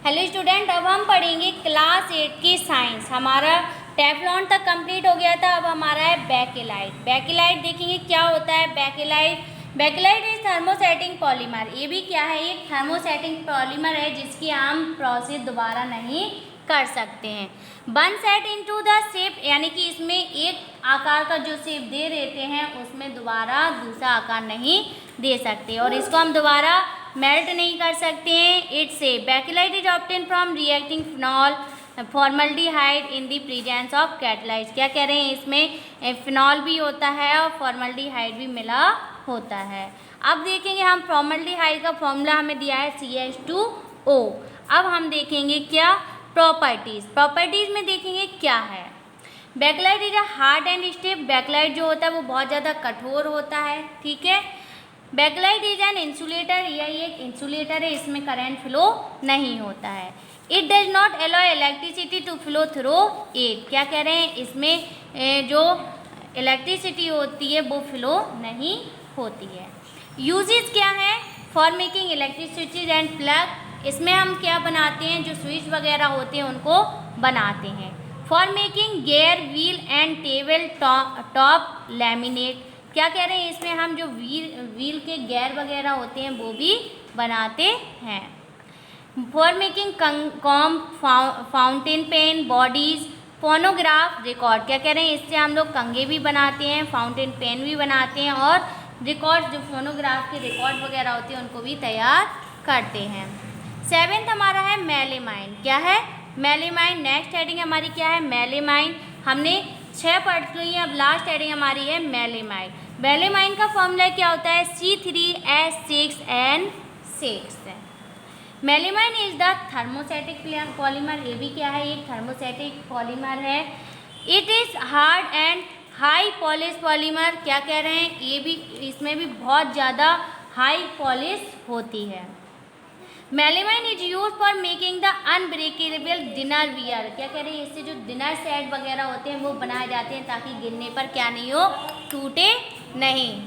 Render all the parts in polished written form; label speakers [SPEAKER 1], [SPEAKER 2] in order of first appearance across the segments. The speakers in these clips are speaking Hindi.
[SPEAKER 1] हेलो स्टूडेंट, अब हम पढ़ेंगे क्लास 8 की साइंस। हमारा टेफ्लॉन तक कंप्लीट हो गया था। अब हमारा है बेकेलाइट। बेकेलाइट देखेंगे क्या होता है। Bakelite is thermosetting polymer. ये भी क्या है, एक थर्मोसेटिंग पॉलीमर है जिसकी हम प्रोसेस दोबारा नहीं कर सकते हैं। One set into the shape, यानी कि इसमें एक आकार का जो शेप दे देते हैं उसमें दोबारा दूसरा आकार नहीं दे सकते और इसको हम दोबारा मेल्ट नहीं कर सकते हैं। It's a bakelite is obtain from reacting phenol formaldehyde in the presence of catalysts. क्या कह रहे हैं, इसमें फिनॉल भी होता है और फॉर्मल्डिहाइड भी मिला होता है। अब देखेंगे हम फॉर्मल्डिहाइड का फॉर्मूला हमें दिया है CH2O। अब हम देखेंगे क्या प्रॉपर्टीज में देखेंगे क्या है। Bakelite is a hard and stiff. Bakelite जो होता है वो बहुत ज़्यादा कठोर होता है, ठीक है। बेकेलाइट इज एन इंसुलेटर, यह एक इंसुलेटर है, इसमें करंट फ्लो नहीं होता है। It does not allow electricity to flow through it. क्या कह रहे हैं, इसमें जो इलेक्ट्रिसिटी होती है वो फ्लो नहीं होती है। यूजेस क्या है, for making electricity and plug. इसमें हम क्या बनाते हैं, जो स्विच वगैरह होते हैं उनको बनाते हैं। For making gear wheel and table top laminate. क्या कह रहे हैं, इसमें हम जो व्हील के गेयर वगैरह होते हैं वो भी बनाते हैं। For making comb fountain pen bodies phonograph record. क्या कह रहे हैं, इससे हम लोग कंघे भी बनाते हैं, फाउंटेन पेन भी बनाते हैं और रिकॉर्ड जो फोनोग्राफ के रिकॉर्ड वगैरह होते हैं उनको भी तैयार करते हैं। 7th हमारा है मेलेमाइन। क्या है, मेलेमाइन। नेक्स्ट हेडिंग हमारी क्या है, मेलेमाइन। हमने 6 पढ़ ली है, अब लास्ट हेडिंग हमारी है मेलेमाइन। मेलेमाइन का फॉर्मूला क्या होता है, C3H6N6। Melamine is the thermosetting polymer. ये भी क्या है, एक थर्मोसेटिक पॉलीमर है। It is hard and high polish polymer. क्या कह रहे हैं, ये भी, इसमें भी बहुत ज़्यादा हाई पॉलिश होती है। Melamine is use for making the unbreakable dinner wear. क्या कह रहे हैं, इससे जो डिनर सेट वगैरह होते हैं वो बनाए जाते हैं ताकि गिरने पर क्या नहीं हो, टूटे नहीं।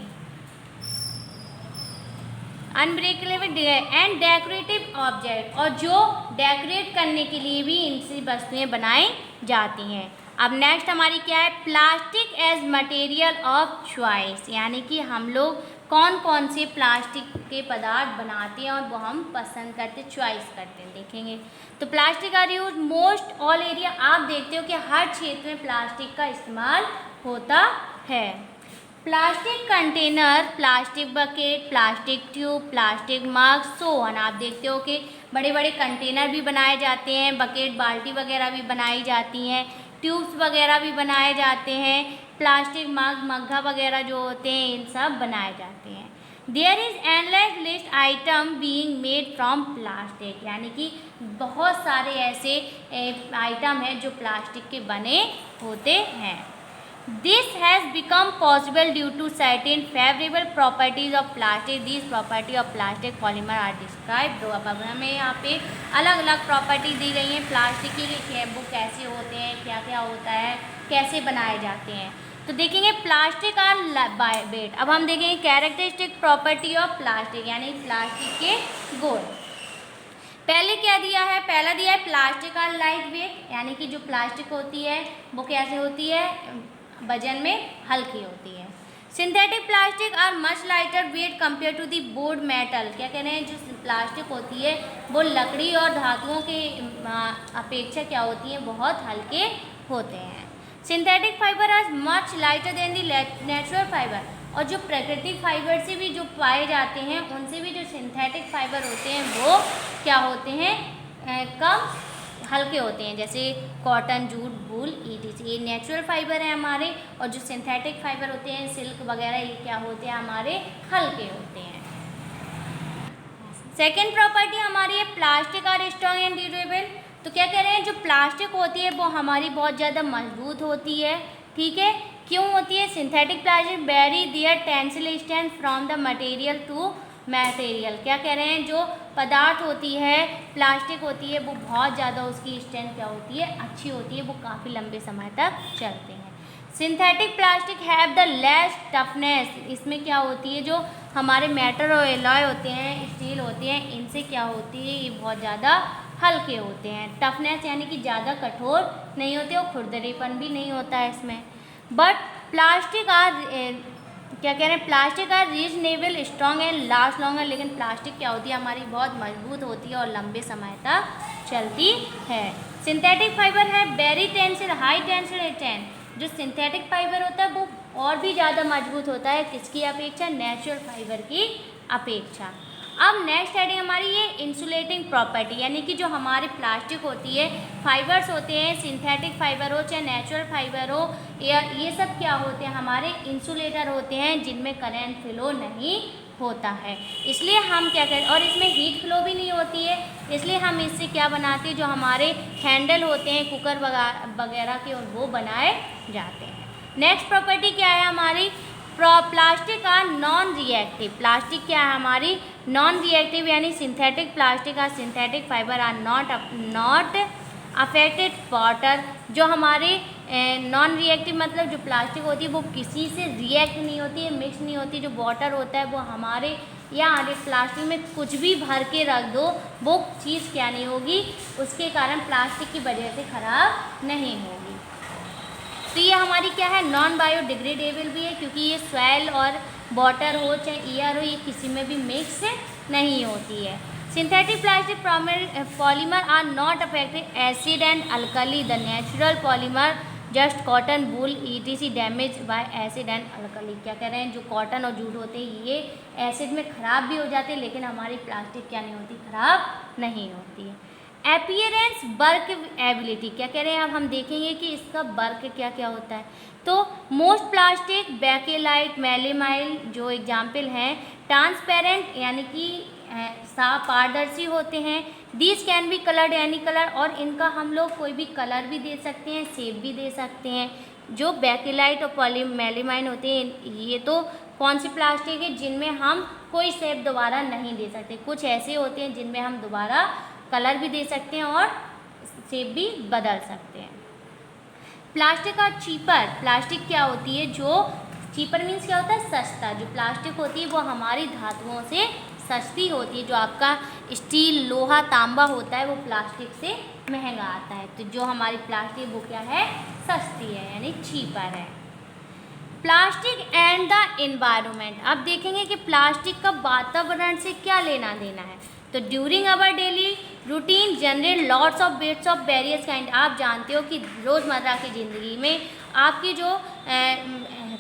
[SPEAKER 1] अनब्रेकेबल एंड डेकोरेटिव ऑब्जेक्ट, और जो डेकोरेट करने के लिए भी इनसे वस्तुएं बनाई जाती हैं। अब नेक्स्ट हमारी क्या है, plastic as material of choice. यानी कि हम लोग कौन कौन से प्लास्टिक के पदार्थ बनाते हैं और वो हम पसंद करते, चॉइस करते हैं, देखेंगे। तो plastic are use most all area. आप देखते हो कि हर क्षेत्र में प्लास्टिक का इस्तेमाल होता है। Plastic container, plastic bucket, plastic tube, plastic mug, so on. आप देखते हो कि बड़े बड़े कंटेनर भी बनाए जाते हैं, बकेट बाल्टी वगैरह भी बनाई जाती हैं, ट्यूब्स वगैरह भी बनाए जाते हैं, प्लास्टिक मग मग्घा वगैरह जो होते हैं इन सब बनाए जाते हैं। There is endless list item being made from plastic. यानी कि बहुत सारे ऐसे आइटम हैं जो प्लास्टिक के बने होते हैं। This has become possible due to certain favorable properties of plastic. These properties of plastic polymer are described. अब हमें यहाँ पे अलग अलग प्रॉपर्टी दी गई हैं प्लास्टिक की, वो कैसे होते हैं, क्या क्या होता है, कैसे बनाए जाते हैं। तो देखेंगे प्लास्टिक आर वेट। अब हम देखेंगे कैरेक्टरिस्टिक प्रॉपर्टी ऑफ प्लास्टिक, यानी प्लास्टिक के गुण। पहले क्या दिया है, पहला दिया है प्लास्टिक आर लाइट वेट। यानी कि जो प्लास्टिक होती है वो कैसे होती है, वजन में हल्की होती है। Synthetic plastic are much lighter weight compare to the board metal. क्या कह रहे हैं, जो प्लास्टिक होती है वो लकड़ी और धातुओं के अपेक्षा क्या होती है, बहुत हल्के होते हैं। Synthetic fibre are much lighter than the natural fibre. और जो प्राकृतिक फाइबर से भी जो पाए जाते हैं उनसे भी जो सिंथेटिक फाइबर होते हैं वो क्या होते हैं, कम हल्के होते हैं, जैसे कॉटन, जूट, वूल, ETC। ये नेचुरल फाइबर है हमारे, और जो सिंथेटिक फाइबर होते हैं, सिल्क वगैरह, ये क्या होते हैं, हमारे हल्के होते हैं। सेकेंड प्रॉपर्टी हमारी है plastic are strong and durable. तो क्या कह रहे हैं, जो प्लास्टिक होती है वो हमारी बहुत ज़्यादा मजबूत होती है, ठीक है। क्यों होती है, synthetic plastic vary their tensile strength from the material to material. क्या कह रहे हैं, जो पदार्थ होती है, प्लास्टिक होती है, वो बहुत ज़्यादा उसकी स्ट्रेंथ क्या होती है, अच्छी होती है, वो काफ़ी लंबे समय तक चलते हैं। Synthetic plastic have the less toughness. इसमें क्या होती है, जो हमारे मेटल और एलॉय होते हैं, स्टील होती हैं, इनसे क्या होती है, ये बहुत ज़्यादा हल्के होते हैं। टफनेस यानी कि ज़्यादा कठोर नहीं होते और खुरदरेपन भी नहीं होता है इसमें। बट प्लास्टिक आर क्या कह रहे हैं, plastic are reasonable strong and last longer. लेकिन प्लास्टिक क्या होती है, हमारी बहुत मजबूत होती है और लंबे समय तक चलती है। सिंथेटिक फाइबर है very tensile high tensile retain. जो सिंथेटिक फाइबर होता है वो और भी ज़्यादा मजबूत होता है किसकी अपेक्षा, नेचुरल फाइबर की अपेक्षा। अब नेक्स्ट हेडिंग हमारी ये इंसुलेटिंग प्रॉपर्टी, यानी कि जो हमारे प्लास्टिक होती है, फाइबर्स होते हैं, सिंथेटिक फाइबर हो चाहे नेचुरल फाइबर हो, या ये सब क्या होते हैं, हमारे इंसुलेटर होते हैं जिनमें करंट फ्लो नहीं होता है। इसलिए हम क्या करें, और इसमें हीट फ्लो भी नहीं होती है, इसलिए हम इससे क्या बनाते हैं, जो हमारे हैंडल होते हैं कुकर वगैरह के, और वो बनाए जाते हैं। नेक्स्ट प्रॉपर्टी क्या है हमारी, plastic are non reactive. Plastic क्या है हमारी, नॉन रिएक्टिव, यानी synthetic plastic are synthetic fibre are not affected water. जो हमारे नॉन रिएक्टिव मतलब जो प्लास्टिक होती है वो किसी से रिएक्ट नहीं होती है, मिक्स नहीं होती। जो वाटर होता है वो हमारे या प्लास्टिक में कुछ भी भर के रख दो, वो चीज़ क्या नहीं होगी, उसके कारण प्लास्टिक की वजह से खराब नहीं होगी। तो ये हमारी क्या है, नॉन बायोडिग्रेडेबल भी है, क्योंकि ये सॉइल और वाटर हो चाहे एयर हो, ये किसी में भी मिक्स नहीं होती है। Synthetic plastic polymer are not affected acid and alkali. The natural polymer just cotton wool ETC damage by acid and alkali. क्या कह रहे हैं, जो कॉटन और जूट होते हैं ये एसिड में ख़राब भी हो जाते हैं, लेकिन हमारी प्लास्टिक क्या नहीं होती, ख़राब नहीं होती है। अपीयरेंस वर्क एबिलिटी, क्या कह रहे हैं, अब हम देखेंगे कि इसका वर्क क्या क्या होता है। तो मोस्ट प्लास्टिक बेकेलाइट मेलेमाइल जो एग्जाम्पल हैं, ट्रांसपेरेंट यानी कि साफ पारदर्शी होते हैं। दीज कैन बी कलर्ड यानी कलर, और इनका हम लोग कोई भी कलर भी दे सकते हैं, शेप भी दे सकते हैं। जो बेकेलाइट और मेलेमाइन होते हैं, ये तो कौन सी प्लास्टिक है जिनमें हम कोई शेप दोबारा नहीं दे सकते। कुछ ऐसे होते हैं जिनमें हम दोबारा कलर भी दे सकते हैं और शेप भी बदल सकते हैं। प्लास्टिक और चीपर, प्लास्टिक क्या होती है, जो चीपर मीन्स क्या होता है, सस्ता। जो प्लास्टिक होती है वो हमारी धातुओं से सस्ती होती है। जो आपका स्टील, लोहा, तांबा होता है वो प्लास्टिक से महंगा आता है। तो जो हमारी प्लास्टिक वो क्या है, सस्ती है, यानी चीपर है। प्लास्टिक एंड द एनवायरनमेंट, अब देखेंगे कि प्लास्टिक का वातावरण से क्या लेना देना है। तो during our daily routine generate lots of wastes of various kind. आप जानते हो कि रोज़मर्रा की ज़िंदगी में आपके जो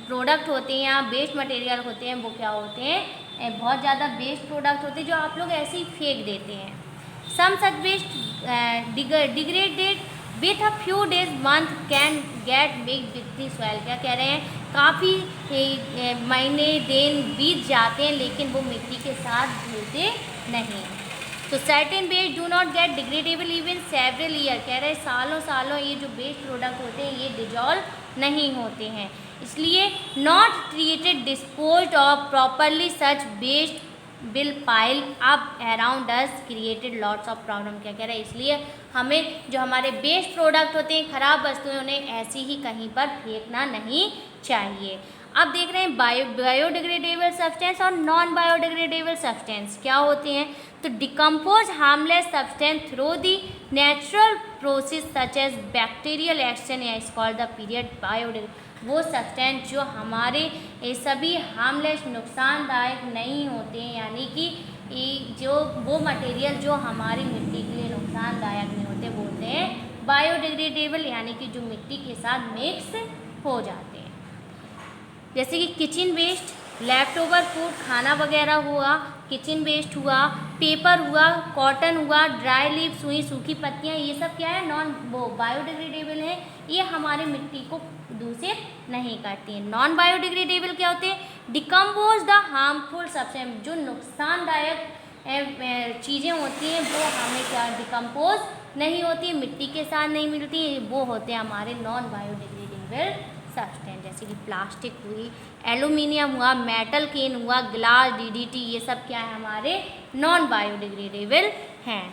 [SPEAKER 1] प्रोडक्ट होते हैं या वेस्ट मटेरियल होते हैं वो क्या होते हैं, बहुत ज़्यादा वेस्ट प्रोडक्ट होते हैं जो आप लोग ऐसे ही फेंक देते हैं। Some such waste degraded with a few days month can get mixed with the soil. क्या कह रहे हैं, काफ़ी महीने दिन बीत जाते हैं लेकिन वो मिट्टी के साथ घुलते नहीं। तो certain waste do not get degradable even several year. कह रहे हैं सालों सालों ये जो वेस्ट प्रोडक्ट होते हैं ये डिजॉल्व नहीं होते हैं, इसलिए not treated disposed of properly such waste will pile up around us created lots of problem. क्या कह रहे हैं, इसलिए हमें जो हमारे वेस्ट प्रोडक्ट होते हैं, खराब वस्तुएं, उन्हें ऐसे ही कहीं पर फेंकना नहीं चाहिए। अब देख रहे हैं बायोडिग्रेडेबल सब्सटेंस और नॉन बायोडिग्रेडेबल सब्सटेंस क्या होते हैं। तो decompose harmless substance through the natural process such as bacterial action is called the period biodegradable. वो सब्सटेंस जो हमारे ये सभी हार्मलेस नुकसानदायक नहीं होते हैं, यानी कि जो वो मटेरियल जो हमारी मिट्टी के लिए नुकसानदायक नहीं होते बोलते हैं बायोडिग्रेडेबल, यानी कि जो मिट्टी के साथ मिक्स हो जाते हैं। जैसे कि kitchen waste, left over food, खाना वगैरह हुआ, किचन वेस्ट हुआ, पेपर हुआ, कॉटन हुआ, ड्राई लीव्स हुई, सूखी पत्तियाँ, ये सब क्या है, नॉन वो बायोडिग्रेडेबल है। ये हमारे मिट्टी को दूषित नहीं करती हैं। नॉन बायोडिग्रेडेबल क्या होते हैं, डिकम्पोज द हार्मफुल सब्सटेंस। जो नुकसानदायक चीज़ें होती हैं वो हमें क्या डिकम्पोज नहीं होती, मिट्टी के साथ नहीं मिलती, वो होते हैं हमारे नॉन बायोडिग्रेडेबल सब्सटेंस। जैसे कि प्लास्टिक हुई, एल्यूमिनियम हुआ, मेटल केन हुआ, ग्लास, DDT, ये सब क्या है हमारे नॉन बायोडिग्रेडेबल हैं।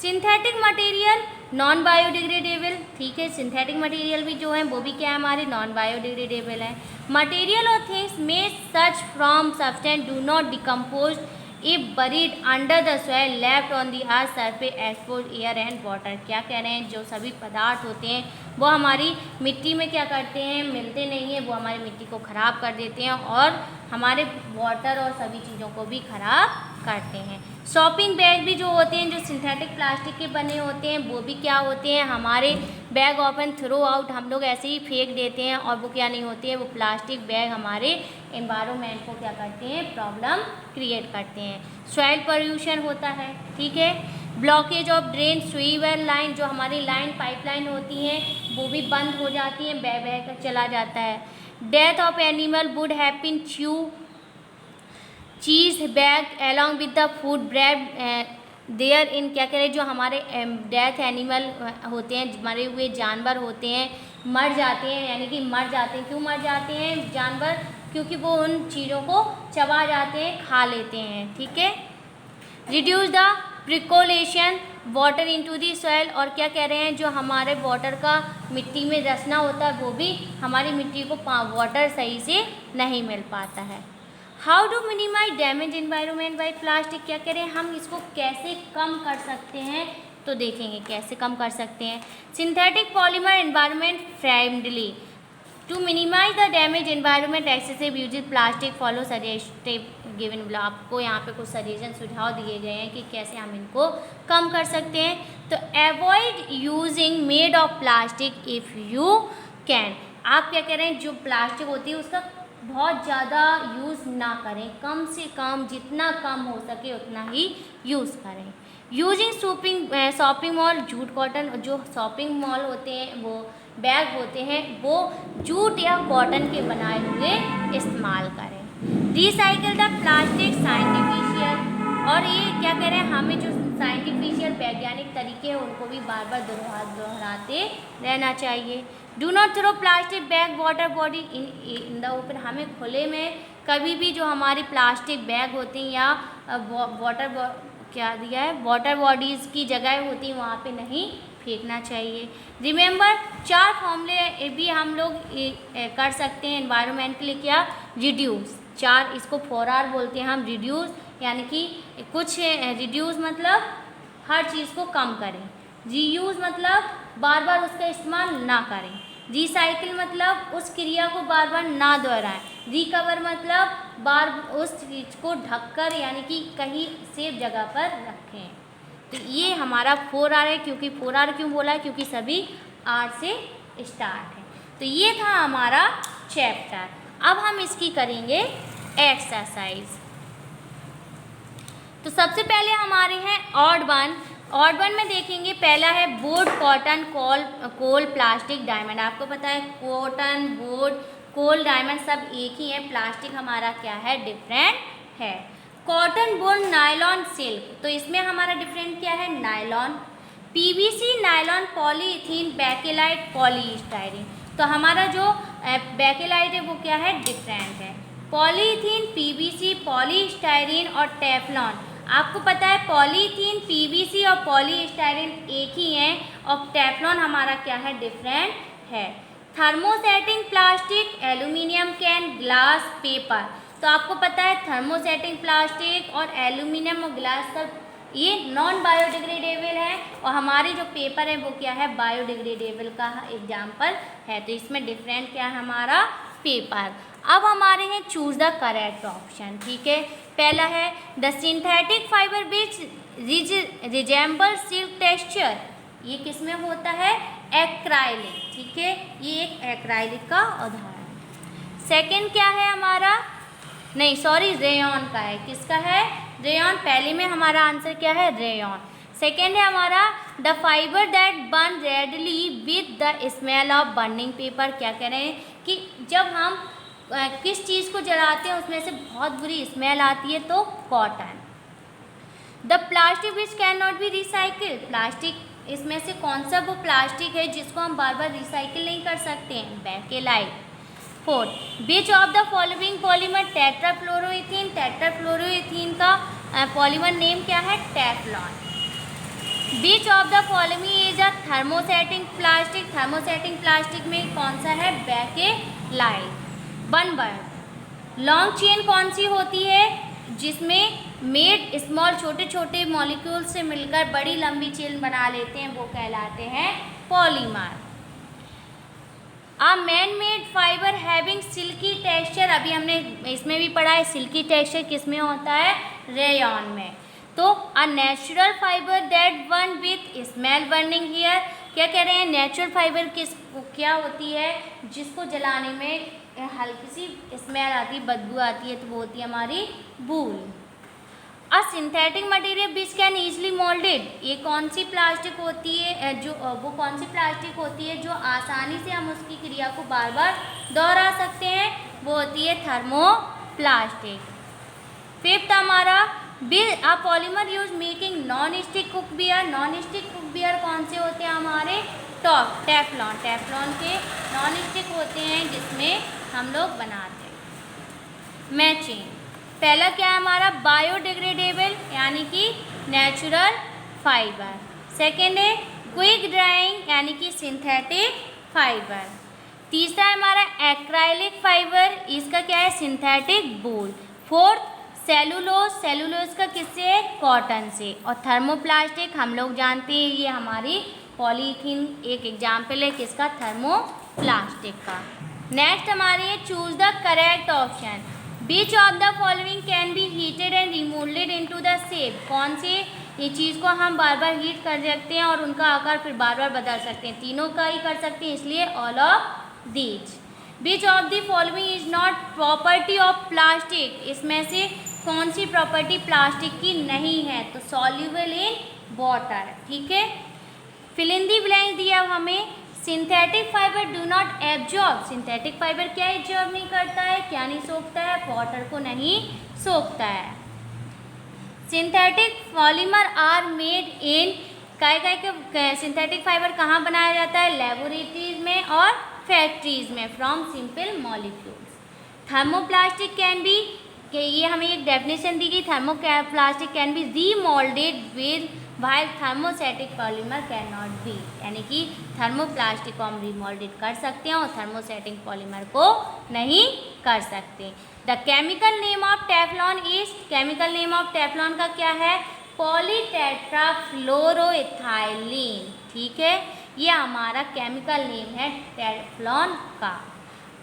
[SPEAKER 1] सिंथेटिक मटेरियल नॉन बायोडिग्रेडेबल, ठीक है, सिंथेटिक मटेरियल भी जो है वो भी क्या है हमारे नॉन बायोडिग्रेडेबल है। मटेरियल और things made such from substance do not decompose if buried under the soil left on the earth surface expose air and water. क्या कह रहे हैं, जो सभी पदार्थ होते हैं वो हमारी मिट्टी में क्या करते हैं, मिलते नहीं हैं, वो हमारी मिट्टी को ख़राब कर देते हैं और हमारे वाटर और सभी चीज़ों को भी ख़राब करते हैं। शॉपिंग बैग भी जो होते हैं, जो सिंथेटिक प्लास्टिक के बने होते हैं, वो भी क्या होते हैं, हमारे बैग ऑफन थ्रो आउट, हम लोग ऐसे ही फेंक देते हैं और वो क्या नहीं होती है, वो प्लास्टिक बैग हमारे एनवायरनमेंट को क्या करते हैं, प्रॉब्लम क्रिएट करते हैं। सॉइल पोल्यूशन होता है, ठीक है। ब्लॉकेज ऑफ ड्रेन स्वीवर लाइन, जो हमारी लाइन पाइपलाइन होती हैं वो भी बंद हो जाती हैं, बह बह कर चला जाता है। Death of animal would happen chew cheese bag along with the food bread there in. क्या कह रहे हैं, जो हमारे डेथ एनिमल होते हैं, मरे हुए जानवर होते हैं, मर जाते हैं, यानी कि मर जाते हैं। क्यों मर जाते हैं जानवर, क्योंकि वो उन चीज़ों को चबा जाते हैं, खा लेते हैं, ठीक है। Reduce the percolation water into the soil, और क्या कह रहे हैं, जो हमारे वाटर का मिट्टी में रसना होता है वो भी हमारी मिट्टी को वाटर सही से नहीं मिल पाता है। How to minimise damage environment by plastic, क्या कह रहे हैं, हम इसको कैसे कम कर सकते हैं, तो देखेंगे कैसे कम कर सकते हैं। Synthetic polymer environment friendly, to minimise the damage environment excessive use plastic follow suggestive given below. आपको यहाँ पे कुछ सजेशन सुझाव दिए गए हैं कि कैसे हम इनको कम कर सकते हैं। तो avoid using made of plastic if you can, आप क्या कह रहे हैं, जो प्लास्टिक होती है उसका बहुत ज़्यादा यूज़ ना करें, कम से कम जितना कम हो सके उतना ही यूज़ करें। Using shopping mall jute cotton, जो शॉपिंग मॉल होते हैं वो बैग होते हैं वो जूट या कॉटन के बनाए हुए इस्तेमाल करें। रिसाइकिल द प्लास्टिक साइंटिफिशियल, और ये क्या कह रहे हैं, हमें जो साइंटिफिशियल वैज्ञानिक तरीके हैं उनको भी बार बार दोहराते रहना चाहिए। Do not throw plastic bag water body in the open, हमें खुले में कभी भी जो हमारी प्लास्टिक बैग होती हैं या वाटर बॉडीज़ की जगह होती हैं वहाँ पे नहीं फेंकना चाहिए। रिमेंबर 4 फॉर्मूले भी हम लोग कर सकते हैं एनवायरनमेंट के लिए। क्या, रिड्यूस, 4 इसको 4R बोलते हैं हम, रिड्यूस यानी कि कुछ, रिड्यूस मतलब हर चीज़ को कम करें, रीयूज़ मतलब बार बार उसका इस्तेमाल ना करें, रिसाइकिल मतलब उस क्रिया को बार बार ना दोहराएं, रिकवर मतलब बार उस चीज़ को ढककर यानी कि कहीं सेफ जगह पर रखें। तो ये हमारा 4R है। क्योंकि 4R क्यों बोला है, क्योंकि सभी R से स्टार्ट है। तो ये था हमारा चैप्टर। अब हम इसकी करेंगे एक्सरसाइज। तो सबसे पहले हमारे हैं ऑड वन। ऑड वन में देखेंगे, पहला है बोर्ड, कॉटन, कोल, प्लास्टिक, डायमंड। आपको पता है कॉटन, बोर्ड, कोल, डायमंड सब एक ही है, प्लास्टिक हमारा क्या है, डिफरेंट है। कॉटन, बोर्ड, नायलॉन, सिल्क, तो इसमें हमारा डिफरेंट क्या है, nylon. PVC, nylon, polyethene, bakelite, polystyrene, तो हमारा जो बेकेलाइट है वो क्या है, डिफरेंट है। पॉलीइथीन, पीवीसी, पॉलीस्टाइरीन और टेफ्लॉन, आपको पता है पॉलीथीन, पीवीसी और पॉलीस्टाइरीन एक ही हैं और टेफ्लॉन हमारा क्या है, डिफरेंट है। Thermosetting plastic, aluminium can, glass, paper, तो आपको पता है थर्मोसेटिंग प्लास्टिक और एल्यूमिनियम और ग्लास सब ये नॉन बायोडिग्रेडेबल है और हमारी जो पेपर है वो क्या है, बायोडिग्रेडेबल का एग्जाम्पल है। तो इसमें डिफरेंट क्या है हमारा, पेपर। अब हमारे हैं चूज द करेक्ट ऑप्शन, ठीक है। पहला है the synthetic fibre which resemble silk texture, ये किस में होता है, एक्राइलिक, ठीक है, ये एक एक्राइलिक का उदाहरण है। सेकंड क्या है हमारा, नहीं सॉरी रेयॉन का है, किसका है, रेयॉन। पहले में हमारा आंसर क्या है, रेयॉन। सेकेंड है हमारा the fibre that burn readily with the smell of burning paper, क्या कह रहे हैं कि जब हम किस चीज़ को जलाते हैं उसमें से बहुत बुरी स्मेल आती है, तो cotton. The plastic which can not be recycle, plastic इसमें से कौन सा वो प्लास्टिक है जिसको हम बार बार रिसाइकिल नहीं कर सकते हैं, bakelite. Fourth, which of the following polymer, tetrafluoroethene, tetrafluoroethene का पॉलीमर नेम क्या है, Teflon. Which of the following is a thermosetting plastic, thermosetting plastic में कौन सा है, bakelite. One word, long chain कौन सी होती है जिसमें मेड स्मॉल छोटे छोटे मॉलिक्यूल से मिलकर बड़ी लंबी चेन बना लेते हैं, वो कहलाते हैं polymer. Man made fibre having silky texture, अभी हमने इसमें भी पढ़ा है सिल्की टेक्सचर किस में होता है, रेयॉन में। तो a natural fibre that burn with smell burning here, क्या कह रहे हैं, नेचुरल फाइबर क्या होती है जिसको जलाने में हल्की सी स्मेल आती है, बदबू आती है, तो वो होती है हमारी wool. A synthetic material which can easily moulded, ये कौन सी प्लास्टिक होती है, जो वो कौन सी प्लास्टिक होती है जो आसानी से हम उसकी क्रिया को बार बार दोहरा सकते हैं, वो होती है थर्मोप्लास्टिक। फिफ्थ हमारा a polymer use making non stick cookware, non stick cookware कौन से होते हैं हमारे, टेफ्लॉन, टेफ्लॉन के नॉन स्टिक होते हैं जिसमें हम लोग बनाते हैं। मैचिंग, पहला क्या है हमारा, बायोडिग्रेडेबल यानी कि नेचुरल फाइबर। सेकेंड है क्विक ड्राइंग यानी कि सिंथेटिक फाइबर। तीसरा है हमारा एक्राइलिक फाइबर, इसका क्या है, सिंथेटिक वूल। फोर्थ सेलुलोज, सेलुलोज का किससे है, कॉटन से। और थर्मोप्लास्टिक हम लोग जानते हैं ये हमारी पॉलीथीन एक एग्जाम्पल है किसका, थर्मोप्लास्टिक का। नेक्स्ट हमारी है choose the correct option, beach of the following can be heated and remoulded into the shape, कौन से ये चीज़ को हम बार बार हीट कर सकते हैं और उनका आकार फिर बार बार बदल सकते हैं, तीनों का ही कर सकते हैं, इसलिए all of these. Beach of the following is not property of plastic, इसमें से कौन सी प्रॉपर्टी प्लास्टिक की नहीं है, तो सॉल्यूबल इन वाटर, ठीक है। फिल इन द ब्लैंक्स दिया हमें, synthetic fibre do not absorb, synthetic fibre क्या एब्जॉर्ब नहीं करता है, क्या नहीं सोखता है, वाटर को नहीं सोखता है। Synthetic polymer are made in, काय के सिंथेटिक फाइबर कहाँ बनाया जाता है, लेबोरेटरीज में और फैक्ट्रीज में, from simple molecules. Thermoplastic can be, कि ये हमें एक डेफिनेशन दी गई, thermoplastic can be remoulded with while thermosetting polymer can not be, यानी कि थर्मोप्लास्टिक को हम रीमोल्डेड कर सकते हैं और थर्मोसेटिक पॉलीमर को नहीं कर सकते। The chemical name of Teflon is, chemical name of Teflon का क्या है, पॉलीटेट्राफ्लोरोइथाइलीन, ठीक है, ये हमारा केमिकल नेम है टेफ्लॉन का।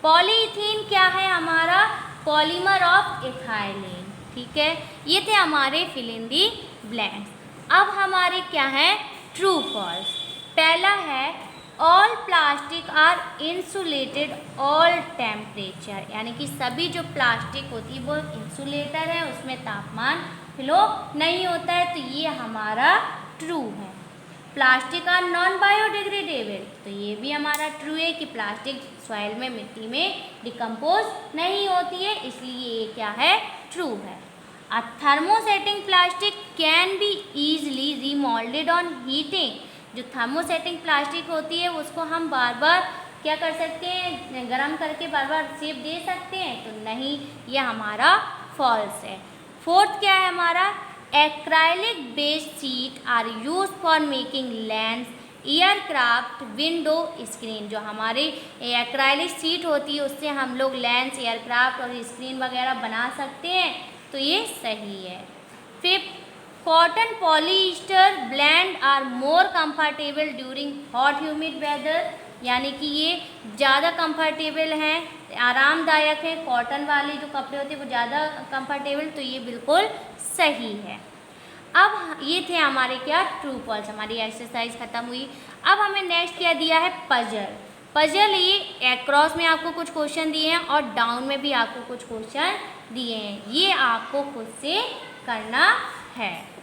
[SPEAKER 1] पॉलीथीन क्या है हमारा, पॉलीमर ऑफ इथाइलीन, ठीक है। ये थे हमारे फिल इन दी ब्लैंक्स। अब हमारे क्या है ट्रू फॉल्स। पहला है all plastic are insulated all temperature, यानी कि सभी जो प्लास्टिक होती है वो इंसुलेटर है, उसमें तापमान फ्लो नहीं होता है, तो ये हमारा ट्रू है। प्लास्टिक आर नॉन बायोडिग्रेडेबल, तो ये भी हमारा ट्रू है कि प्लास्टिक सॉइल में, मिट्टी में डिकम्पोज नहीं होती है, इसलिए ये क्या है, ट्रू है। A thermosetting plastic can be easily remoulded on heating, जो थर्मोसेटिंग प्लास्टिक होती है उसको हम बार बार क्या कर सकते हैं, गर्म करके बार बार शेप दे सकते हैं, तो नहीं, ये हमारा फॉल्स है। फोर्थ क्या है हमारा, acrylic based sheet are use for making lands, aircraft, window screen, जो हमारे एक्राइलिक शीट होती है उससे हम लोग लैंड्स, एयरक्राफ्ट और स्क्रीन वगैरह बना सकते हैं, तो ये सही है। Fifth, cotton polyester blend are more comfortable during hot humid weather, यानी कि ये ज़्यादा कंफर्टेबल हैं, आरामदायक है, कॉटन वाले जो कपड़े होते हैं वो ज़्यादा कंफर्टेबल, तो ये बिल्कुल सही है। अब ये थे हमारे क्या ट्रू फॉल्स, हमारी एक्सरसाइज ख़त्म हुई। अब हमें नेक्स्ट क्या दिया है, पजल। पजल ये एक्रॉस में आपको कुछ क्वेश्चन दिए हैं और डाउन में भी आपको कुछ क्वेश्चन दिए हैं, ये आपको खुद से करना है।